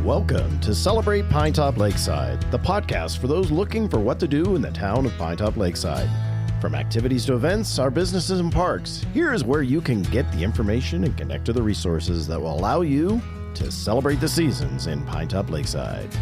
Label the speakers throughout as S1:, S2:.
S1: Welcome to Celebrate Pinetop-Lakeside, the podcast for those looking for what to do in the town of Pinetop-Lakeside. From activities to events, our businesses and parks, here is where you can get the information and connect to the resources that will allow you to celebrate the seasons in Pinetop-Lakeside.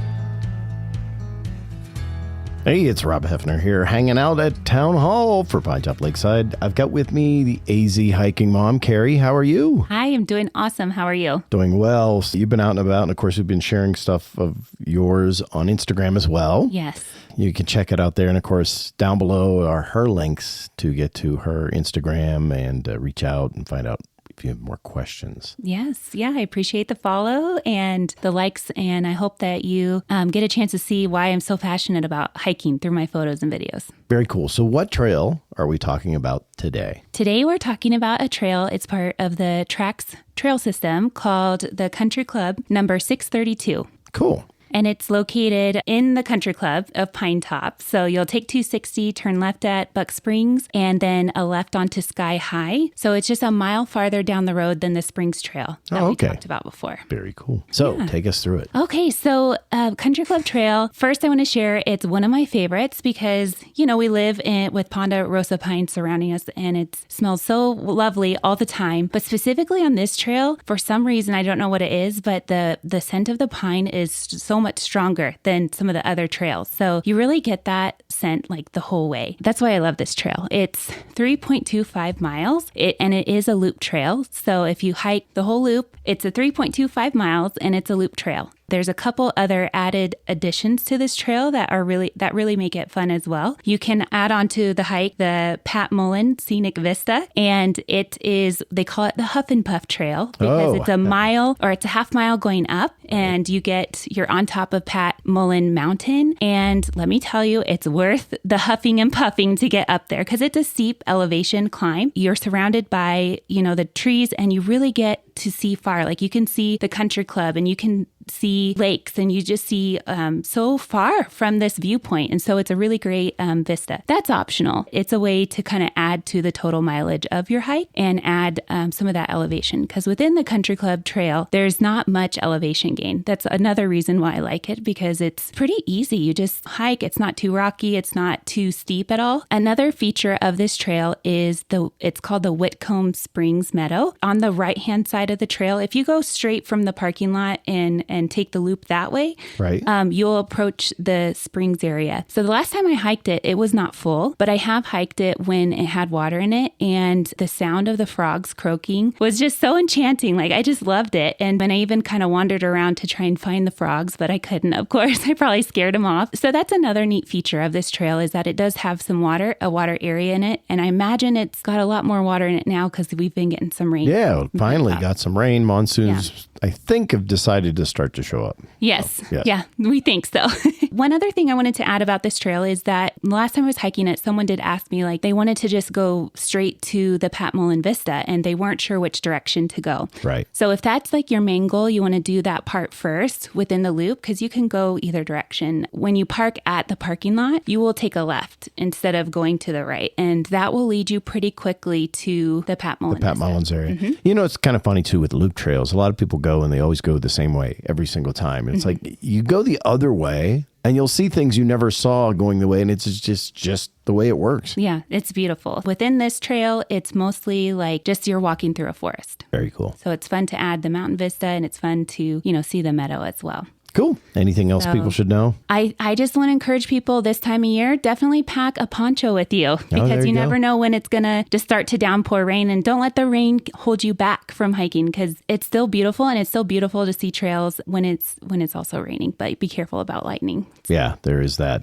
S1: Hey, it's Rob Hefner here, hanging out at Town Hall for Pinetop-Lakeside. I've got with me the AZ hiking mom, Carrie. How are you?
S2: Hi, I'm doing awesome. How are you?
S1: Doing well. So you've been out and about, and of course, we've been sharing stuff of yours on Instagram as well.
S2: Yes.
S1: You can check it out there. And of course, down below are her links to get to her Instagram and reach out and find out if you have more questions.
S2: Yes. Yeah, I appreciate the follow and the likes. And I hope that you get a chance to see why I'm so passionate about hiking through my photos and videos.
S1: Very cool. So what trail are we talking about today?
S2: Today, we're talking about a trail. It's part of the Trax trail system called the Country Club number 632.
S1: Cool.
S2: And it's located in the Country Club of Pinetop. So you'll take 260, turn left at Buck Springs, and then a left onto Sky High. So it's just a mile farther down the road than the Springs Trail that we talked about before.
S1: Very cool. So take us through it.
S2: Okay, so Country Club Trail, first I want to share, it's one of my favorites because, you know, we live with Ponderosa pine surrounding us and it smells so lovely all the time. But specifically on this trail, for some reason, I don't know what it is, but the scent of the pine is so much stronger than some of the other trails. So you really get that scent like the whole way. That's why I love this trail. It's 3.25 miles and it is a loop trail. So if you hike the whole loop, it's a 3.25 miles and it's a loop trail. There's a couple other added additions to this trail that really make it fun as well. You can add on to the hike the Pat Mullen Scenic Vista, and they call it the Huff and Puff Trail because it's a mile or it's a half mile going up, and you're on top of Pat Mullen Mountain. And let me tell you, it's worth the huffing and puffing to get up there because it's a steep elevation climb. You're surrounded by, the trees, and you really get to see far. Like you can see the country club and you can see lakes and you just see so far from this viewpoint. And so it's a really great vista. That's optional. It's a way to kind of add to the total mileage of your hike and add some of that elevation because within the country club trail, there's not much elevation gain. That's another reason why I like it because it's pretty easy. You just hike. It's not too rocky. It's not too steep at all. Another feature of this trail is it's called the Whitcomb Springs Meadow. On the right-hand side of the trail, if you go straight from the parking lot and take the loop that way, right, you'll approach the springs area. So the last time I hiked it, it was not full, but I have hiked it when it had water in it, and the sound of the frogs croaking was just so enchanting. Like I just loved it. And when I even kind of wandered around to try and find the frogs, but I couldn't, of course. I probably scared them off. So that's another neat feature of this trail is that it does have a water area in it. And I imagine it's got a lot more water in it now because we've been getting some rain.
S1: Yeah, finally got some rain. Monsoons, I think, have decided to start to show up.
S2: Yes. Yeah, we think so. One other thing I wanted to add about this trail is that last time I was hiking it, someone did ask me, like, they wanted to just go straight to the Pat Mullen Vista and they weren't sure which direction to go.
S1: Right.
S2: So if that's like your main goal, you want to do that part first within the loop because you can go either direction. When you park at the parking lot, you will take a left instead of going to the right. And that will lead you pretty quickly to the Pat Mullen Vista.
S1: Mullins area. Mm-hmm. It's kind of funny too with loop trails. A lot of people go and they always go the same way every single time. And it's like you go the other way and you'll see things you never saw going the way. And it's just the way it works.
S2: Yeah, it's beautiful. Within this trail, it's mostly like just you're walking through a forest.
S1: Very cool.
S2: So it's fun to add the mountain vista and it's fun to, see the meadow as well.
S1: Cool. Anything else people should know?
S2: I just want to encourage people this time of year, definitely pack a poncho with you because you never know when it's going to just start to downpour rain, and don't let the rain hold you back from hiking because it's still beautiful and it's still beautiful to see trails when it's also raining, but be careful about lightning.
S1: Yeah, there is that.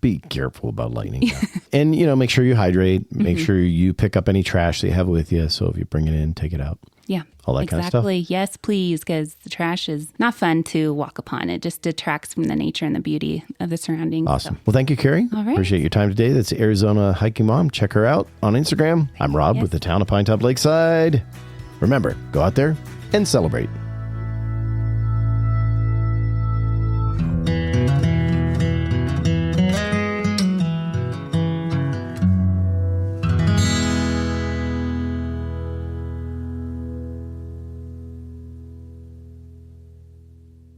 S1: Be careful about lightning. Yeah. And, make sure you hydrate, make sure you pick up any trash that you have with you. So if you bring it in, take it out.
S2: Yeah.
S1: All that kind of stuff.
S2: Exactly. Yes, please, because the trash is not fun to walk upon. It just detracts from the nature and the beauty of the surroundings.
S1: Awesome. Well, thank you, Carrie.
S2: All right.
S1: Appreciate your time today. That's Arizona Hiking Mom. Check her out on Instagram. I'm Rob with the town of Pinetop-Lakeside. Remember, go out there and celebrate.